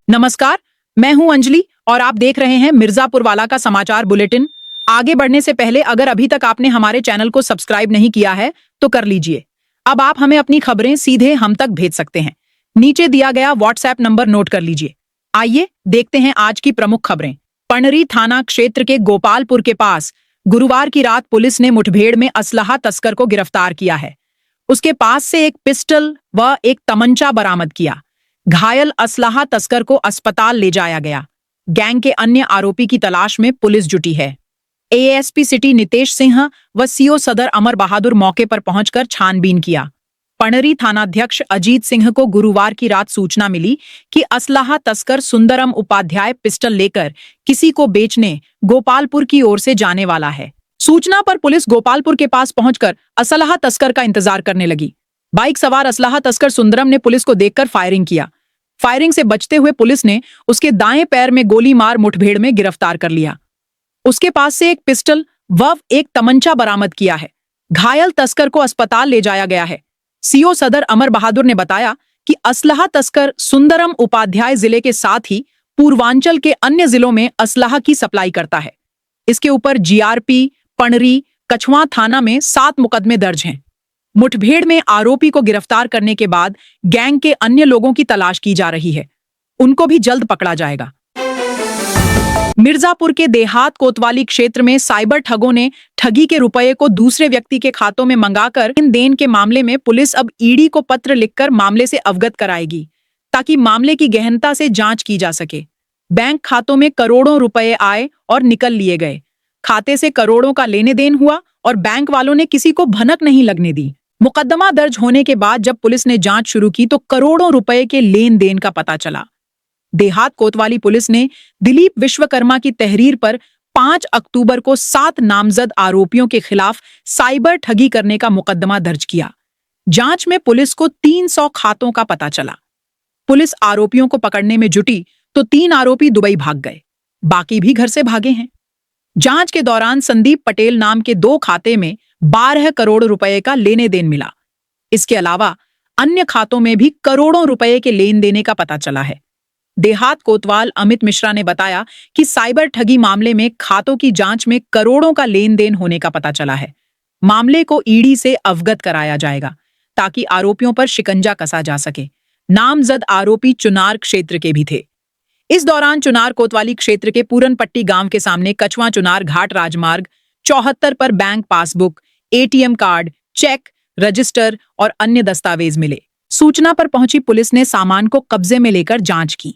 नमस्कार, मैं हूं अंजलि और आप देख रहे हैं मिर्जापुर वाला का समाचार बुलेटिन। आगे बढ़ने से पहले अगर अभी तक आपने हमारे चैनल को सब्सक्राइब नहीं किया है तो कर लीजिए। अब आप हमें अपनी खबरें सीधे हम तक भेज सकते हैं। नीचे दिया गया व्हाट्सएप नंबर नोट कर लीजिए। आइए देखते हैं आज की प्रमुख खबरें। पणरी थाना क्षेत्र के गोपालपुर के पास गुरुवार की रात पुलिस ने मुठभेड़ में असलहा तस्कर को गिरफ्तार किया है। उसके पास से एक पिस्टल व एक तमंचा बरामद किया। घायल असलहा तस्कर को अस्पताल ले जाया गया। गैंग के अन्य आरोपी की तलाश में पुलिस जुटी है। एएसपी सिटी नितेश सिंह व सीओ सदर अमर बहादुर मौके पर पहुंचकर छानबीन किया। पणरी थानाध्यक्ष अजीत सिंह को गुरुवार की रात सूचना मिली कि असलहा तस्कर सुंदरम उपाध्याय पिस्टल लेकर किसी को बेचने गोपालपुर की ओर से जाने वाला है। सूचना पर पुलिस गोपालपुर के पास पहुंचकर असलहा तस्कर का इंतजार करने लगी। बाइक सवार असलहा तस्कर सुंदरम ने पुलिस को देखकर फायरिंग किया। फायरिंग से बचते हुए पुलिस ने उसके दाएं पैर में गोली मार मुठभेड़ में गिरफ्तार कर लिया। उसके पास से एक पिस्टल व एक तमंचा बरामद किया है। घायल तस्कर को अस्पताल ले जाया गया है। सीओ सदर अमर बहादुर ने बताया कि असलहा तस्कर सुंदरम उपाध्याय जिले के साथ ही पूर्वांचल के अन्य जिलों में असलहा की सप्लाई करता है। इसके ऊपर जीआरपी, पणरी, कछवा थाना में 7 मुकदमे दर्ज हैं। मुठभेड़ में आरोपी को गिरफ्तार करने के बाद गैंग के अन्य लोगों की तलाश की जा रही है। उनको भी जल्द पकड़ा जाएगा। मिर्जापुर के देहात कोतवाली क्षेत्र में साइबर ठगों ने ठगी के रुपए को दूसरे व्यक्ति के खातों में मंगाकर लेन देन के मामले में पुलिस अब ईडी को पत्र लिखकर मामले से अवगत कराएगी ताकि मामले की गहनता से जांच की जा सके। बैंक खातों में करोड़ों रुपए आए और निकल लिए गए। खाते से करोड़ों का लेने देन हुआ और बैंक वालों ने किसी को भनक नहीं लगने दी। मुकदमा दर्ज होने के बाद जब पुलिस ने जांच शुरू की तो करोड़ों रुपए के लेन देन का पता चला। देहात कोतवाली पुलिस ने दिलीप विश्वकर्मा की तहरीर पर 5 अक्टूबर को 7 नामजद आरोपियों के खिलाफ साइबर ठगी करने का मुकदमा दर्ज किया। जांच में पुलिस को 300 खातों का पता चला। पुलिस आरोपियों को पकड़ने में जुटी तो 3 आरोपी दुबई भाग गए, बाकी भी घर से भागे हैं। जांच के दौरान संदीप पटेल नाम के 2 खाते में 12 करोड़ रुपए का लेने देन मिला। इसके अलावा अन्य खातों में भी करोड़ों रुपए के लेन देने का पता चला है। देहात कोतवाल अमित मिश्रा ने बताया कि साइबर ठगी मामले में खातों की जांच में करोड़ों का लेन देन होने का पता चला है। मामले को ईडी से अवगत कराया जाएगा ताकि आरोपियों पर शिकंजा कसा जा सके। नामजद आरोपी चुनार क्षेत्र के भी थे। इस दौरान चुनार कोतवाली क्षेत्र के पूरनपट्टी गांव के सामने कछवा चुनार घाट राजमार्ग 74 पर bank passbook, ATM card, cheque, register और अन्य दस्तावेज मिले। सूचना पर पहुंची पुलिस ने सामान को कब्जे में लेकर जांच की।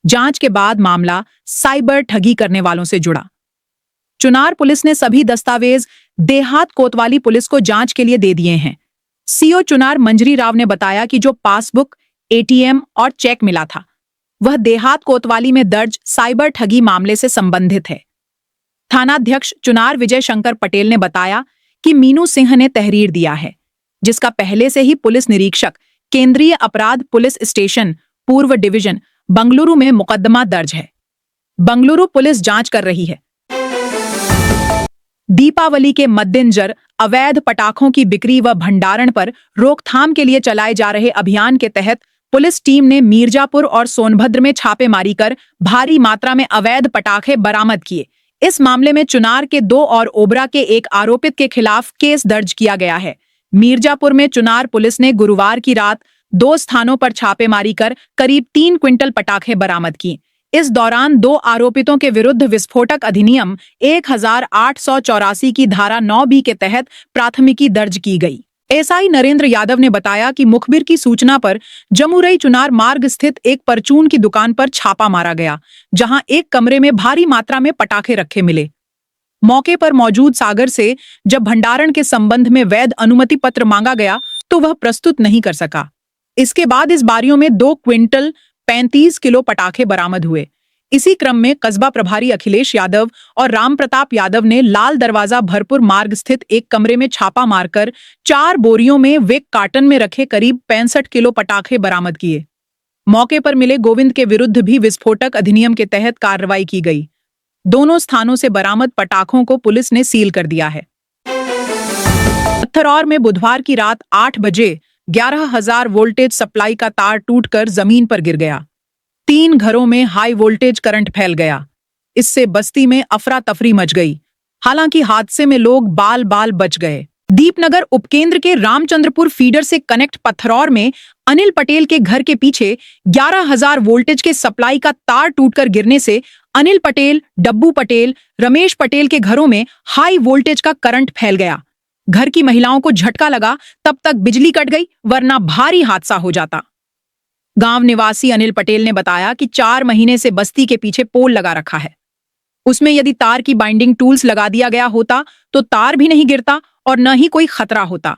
जांच के बाद मामला साइबर ठगी करने वालों से जुड़ा। चुनार पुलिस ने सभी दस्तावेज देहात कोतवाली पुलिस को जांच के लिए दे दिए हैं। सीओ चुनार मंजरी राव ने बताया कि जो पासबुक, एटीएम और चेक मिला था वह देहात कोतवाली में दर्ज साइबर ठगी मामले से संबंधित है। थानाध्यक्ष चुनार विजय शंकर पटेल ने बताया कि मीनू सिंह ने तहरीर दिया है, जिसका पहले से ही पुलिस निरीक्षक, केंद्रीय अपराध पुलिस स्टेशन, पूर्व डिवीजन बंगलुरु में मुकदमा दर्ज है। बंगलुरु पुलिस जांच कर रही है। दीपावली के मद्देनजर अवैध पटाखों की बिक्री व भंडारण पर रोकथाम के लिए चलाए जा रहे अभियान के तहत पुलिस टीम ने मिर्जापुर और सोनभद्र में छापेमारी कर भारी मात्रा में अवैध पटाखे बरामद किए। इस मामले में चुनार के 2 और ओबरा के 1 आरोपित के खिलाफ केस दर्ज किया गया है। मिर्जापुर में चुनार पुलिस ने गुरुवार की रात 2 स्थानों पर छापेमारी कर करीब 3 क्विंटल पटाखे बरामद किए। इस दौरान 2 आरोपितों के विरुद्ध विस्फोटक अधिनियम 1884 की धारा 9B के तहत प्राथमिकी दर्ज की गई। एसआई नरेंद्र यादव ने बताया कि मुखबिर की सूचना पर जमुरई चुनार मार्ग स्थित एक परचून की दुकान पर छापा मारा गया, जहां एक कमरे में भारी मात्रा में पटाखे रखे मिले। मौके पर मौजूद सागर से जब भंडारण के संबंध में वैध अनुमति पत्र मांगा गया तो वह प्रस्तुत नहीं कर सका। इसके बाद इस बारियों में 2 क्विंटल 35 किलो पटाखे बरामद हुए। इसी क्रम में कस्बा प्रभारी अखिलेश यादव और राम प्रताप यादव ने लाल दरवाजा भरपुर मार्ग स्थित एक कमरे में छापा मारकर 4 बोरियों में विक कार्टन में रखे करीब 65 किलो पटाखे बरामद किए। मौके पर मिले गोविंद के विरुद्ध भी विस्फोटक अधिनियम के तहत कार्रवाई की गई। दोनों स्थानों से बरामद पटाखों को पुलिस ने सील कर दिया है। पत्थरौर में बुधवार की रात 8 बजे 11,000 वोल्टेज सप्लाई का तार टूटकर जमीन पर गिर गया। 3 घरों में हाई वोल्टेज करंट फैल गया। इससे बस्ती में अफरा तफरी मच गई। हालांकि हादसे में लोग बाल बाल बच गए। दीपनगर उपकेंद्र के रामचंद्रपुर फीडर से कनेक्ट पथरौर में अनिल पटेल के घर के पीछे 11,000 वोल्टेज के सप्लाई का तार टूटकर गिरने से अनिल पटेल, डब्बू पटेल, रमेश पटेल के घरों में हाई वोल्टेज का करंट फैल गया। घर की महिलाओं को झटका लगा, तब तक बिजली कट गई, वरना भारी हादसा हो जाता। गांव निवासी अनिल पटेल ने बताया कि 4 महीने से बस्ती के पीछे पोल लगा रखा है। उसमें यदि तार की बाइंडिंग टूल्स लगा दिया गया होता तो तार भी नहीं गिरता और न ही कोई खतरा होता।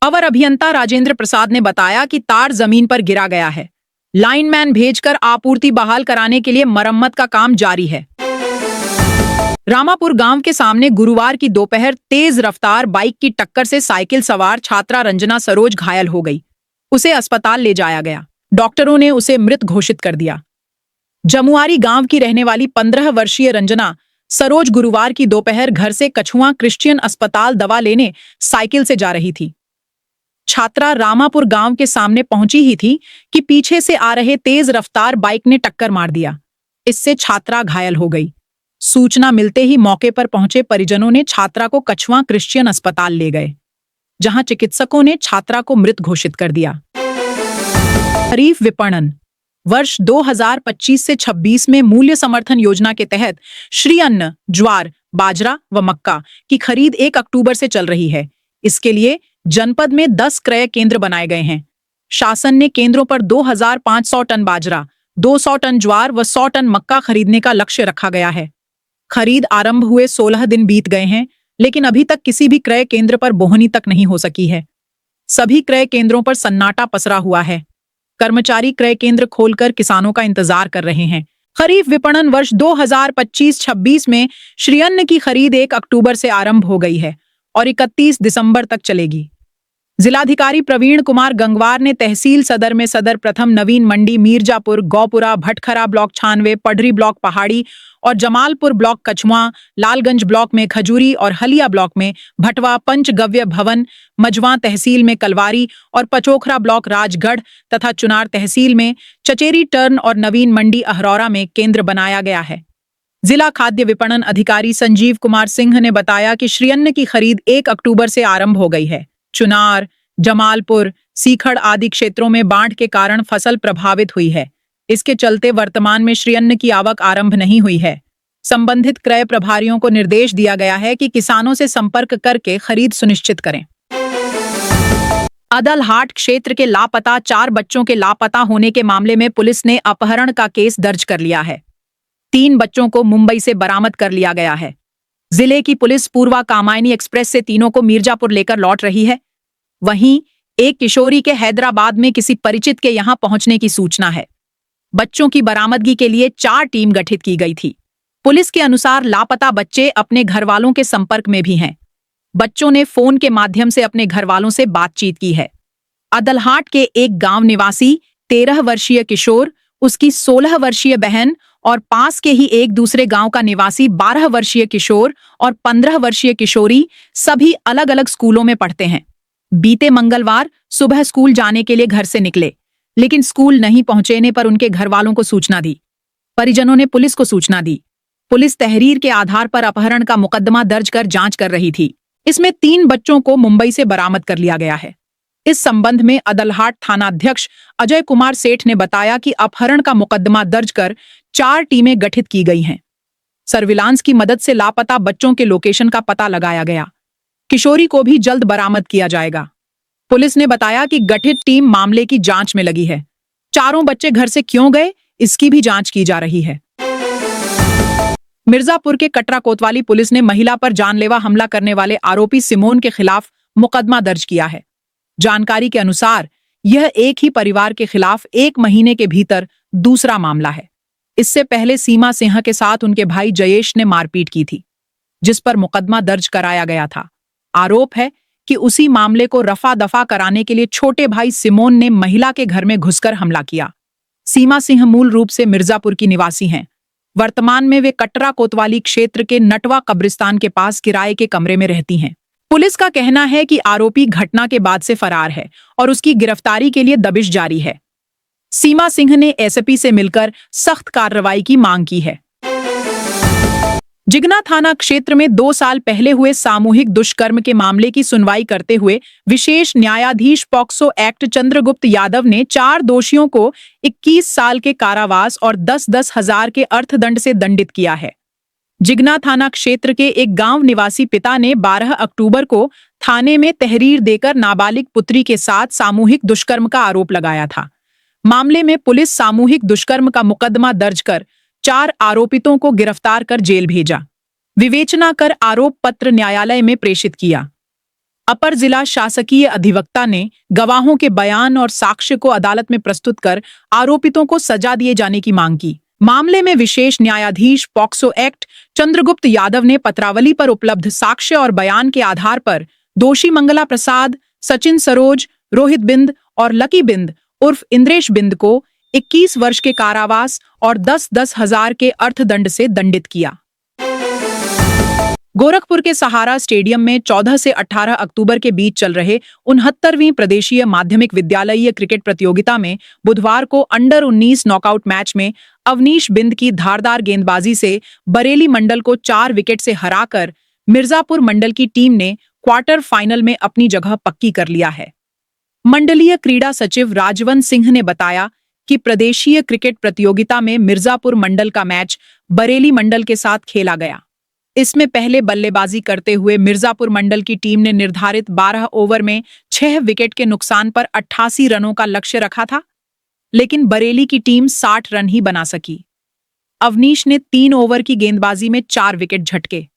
अवर अभियंता राजेंद्र प्रसाद ने बताया कि तार जमीन पर गिरा गया है। लाइनमैन भेजकर आपूर्ति बहाल कराने के लिए मरम्मत का काम जारी है। रामापुर गांव के सामने गुरुवार की दोपहर तेज रफ्तार बाइक की टक्कर से साइकिल सवार छात्रा रंजना सरोज घायल हो गई। उसे अस्पताल ले जाया गया। डॉक्टरों ने उसे मृत घोषित कर दिया। जमुआरी गांव की रहने वाली 15 वर्षीय रंजना सरोज गुरुवार की दोपहर घर से कछुआ क्रिश्चियन अस्पताल दवा लेने साइकिल से जा रही थी। छात्रा रामापुर गांव के सामने पहुंची ही थी कि पीछे से आ रहे तेज रफ्तार बाइक ने टक्कर मार दिया। इससे छात्रा घायल हो गई। सूचना मिलते ही मौके पर पहुंचे परिजनों ने छात्रा को कछुआ क्रिश्चियन अस्पताल ले गए, जहां चिकित्सकों ने छात्रा को मृत घोषित कर दिया। खरीफ विपणन वर्ष 2025 से 26 में मूल्य समर्थन योजना के तहत श्री अन्न, ज्वार, बाजरा व मक्का की खरीद 1 अक्टूबर से चल रही है। इसके लिए जनपद में 10 क्रय केंद्र बनाए गए हैं। शासन ने केंद्रों पर 2,500 टन बाजरा, 200 टन ज्वार व 100 टन मक्का खरीदने का लक्ष्य रखा गया है। खरीद आरंभ हुए 16 दिन बीत गए हैं, लेकिन अभी तक किसी भी क्रय केंद्र पर बोहनी तक नहीं हो सकी है। सभी क्रय केंद्रों पर सन्नाटा पसरा हुआ है। कर्मचारी क्रय केंद्र खोलकर किसानों का इंतजार कर रहे हैं। खरीफ विपणन वर्ष 2025-26 में श्री अन्न की खरीद 1 अक्टूबर से आरंभ हो गई है और 31 दिसंबर तक चलेगी। जिलाधिकारी प्रवीण कुमार गंगवार ने तहसील सदर में सदर प्रथम नवीन मंडी मीरजापुर, गौपुरा, भटखरा ब्लॉक 96, पढ़री ब्लॉक पहाड़ी और जमालपुर ब्लॉक कछुआ, लालगंज ब्लॉक में खजूरी और हलिया ब्लॉक में भटवा, पंचगव्य भवन, मजवा तहसील में कलवारी और पचोखरा ब्लॉक राजगढ़ तथा चुनार तहसील में चचेरी टर्न और नवीन मंडी अहरौरा में केंद्र बनाया गया है। जिला खाद्य विपणन अधिकारी संजीव कुमार सिंह ने बताया कि श्री अन्न की खरीद 1 अक्टूबर से आरंभ हो गई है। चुनार, जमालपुर, सीखड़ आदि क्षेत्रों में बाढ़ के कारण फसल प्रभावित हुई है। इसके चलते वर्तमान में श्री अन्न की आवक आरंभ नहीं हुई है। संबंधित क्रय प्रभारियों को निर्देश दिया गया है कि किसानों से संपर्क करके खरीद सुनिश्चित करें। अदलहाट क्षेत्र के लापता 4 बच्चों के लापता होने के मामले में पुलिस ने अपहरण का केस दर्ज कर लिया है। 3 बच्चों को मुंबई से बरामद कर लिया गया है। जिले की पुलिस पूर्वा कामायनी एक्सप्रेस से तीनों को मिर्जापुर लेकर लौट रही है। वहीं एक किशोरी के हैदराबाद में किसी परिचित के यहां पहुंचने की सूचना है। बच्चों की बरामदगी के लिए 4 टीम गठित की गई थी। पुलिस के अनुसार लापता बच्चे अपने घरवालों के संपर्क में भी हैं। बच्चों ने फोन के माध्यम से अपने घरवालों से बातचीत की है। अदलहाट के एक गांव निवासी 13 वर्षीय किशोर, उसकी 16 वर्षीय बहन और पास के ही एक दूसरे गांव का निवासी 12 वर्षीय किशोर और 15 वर्षीय किशोरी सभी अलग अलग स्कूलों में पढ़ते हैं। बीते मंगलवार सुबह स्कूल जाने के लिए घर से निकले, लेकिन स्कूल नहीं पहुंचने पर उनके घरवालों को सूचना दी। परिजनों ने पुलिस को सूचना दी। पुलिस तहरीर के आधार पर अपहरण का मुकदमा दर्ज कर जांच कर रही थी। इसमें 3 बच्चों को मुंबई से बरामद कर लिया गया है। इस संबंध में अदलहाट थानाध्यक्ष अजय कुमार सेठ ने बताया कि अपहरण का मुकदमा दर्ज कर 4 टीमें गठित की गई हैं। सर्विलांस की मदद से लापता बच्चों के लोकेशन का पता लगाया गया। किशोरी को भी जल्द बरामद किया जाएगा। पुलिस ने बताया कि गठित टीम मामले की जांच में लगी है। चारों बच्चे घर से क्यों गए, इसकी भी जांच की जा रही है। मिर्जापुर के कटरा कोतवाली पुलिस ने महिला पर जानलेवा हमला करने वाले आरोपी सिमोन के खिलाफ मुकदमा दर्ज किया है। जानकारी के अनुसार यह एक ही परिवार के खिलाफ 1 महीने के भीतर दूसरा मामला है। इससे पहले सीमा सिंह के साथ उनके भाई जयेश ने मारपीट की थी, जिस पर मुकदमा दर्ज कराया गया था। आरोप है कि उसी मामले को रफा दफा कराने के लिए छोटे भाई सिमोन ने महिला के घर में घुसकर हमला किया। सीमा सिंह मूल रूप से मिर्जापुर की निवासी हैं। वर्तमान में वे कटरा कोतवाली क्षेत्र के नटवा कब्रिस्तान के पास किराए के कमरे में रहती हैं। पुलिस का कहना है कि आरोपी घटना के बाद से फरार है और उसकी गिरफ्तारी के लिए दबिश जारी है। सीमा सिंह ने एसपी से मिलकर सख्त कार्रवाई की मांग की है। जिगना थाना क्षेत्र में 2 साल पहले हुए सामूहिक दुष्कर्म के मामले की सुनवाई करते हुए विशेष न्यायाधीश पॉक्सो एक्ट चंद्रगुप्त यादव ने 4 दोषियों को 21 साल के कारावास और 10-10 हजार के अर्थदंड से दंडित किया है। जिगना थाना क्षेत्र के एक गांव निवासी पिता ने 12 अक्टूबर को थाने में तहरीर देकर नाबालिग पुत्री के साथ सामूहिक दुष्कर्म का आरोप लगाया था। मामले में पुलिस सामूहिक दुष्कर्म का मुकदमा दर्ज कर 4 आरोपितों को गिरफ्तार कर जेल भेजा। विवेचना कर आरोप पत्र न्यायालय में प्रेषित किया। अपर जिला शासकीय अधिवक्ता ने गवाहों के बयान और साक्ष्य को अदालत में प्रस्तुत कर आरोपितों को सजा दिए जाने की मांग की। मामले में विशेष न्यायाधीश पॉक्सो एक्ट चंद्रगुप्त यादव ने पत्रावली पर उपलब्ध साक्ष्य और बयान के आधार पर दोषी मंगला प्रसाद, सचिन सरोज, रोहित बिंद और लकी बिंद उर्फ इंद्रेश बिंद को 21 वर्ष के कारावास और 10-10 हजार के अर्थदंड से दंडित किया। गोरखपुर के सहारा स्टेडियम में 14 से 18 अक्टूबर के बीच चल रहे 69वीं प्रदेशीय माध्यमिक विद्यालयीय क्रिकेट प्रतियोगिता में बुधवार को अंडर 19 नॉकआउट मैच में अवनीश बिंद की धारदार गेंदबाजी से बरेली मंडल को 4 विकेट से हराकर मिर्जापुर मंडल की टीम ने क्वार्टर फाइनल में अपनी जगह पक्की कर लिया है। मंडलीय क्रीड़ा सचिव राजवंत सिंह ने बताया कि प्रदेशीय क्रिकेट प्रतियोगिता में मिर्जापुर मंडल का मैच बरेली मंडल के साथ खेला गया। इसमें पहले बल्लेबाजी करते हुए मिर्जापुर मंडल की टीम ने निर्धारित 12 ओवर में 6 विकेट के नुकसान पर 88 रनों का लक्ष्य रखा था, लेकिन बरेली की टीम 60 रन ही बना सकी। अवनीश ने 3 ओवर की गेंदबाजी में 4 विकेट झटके।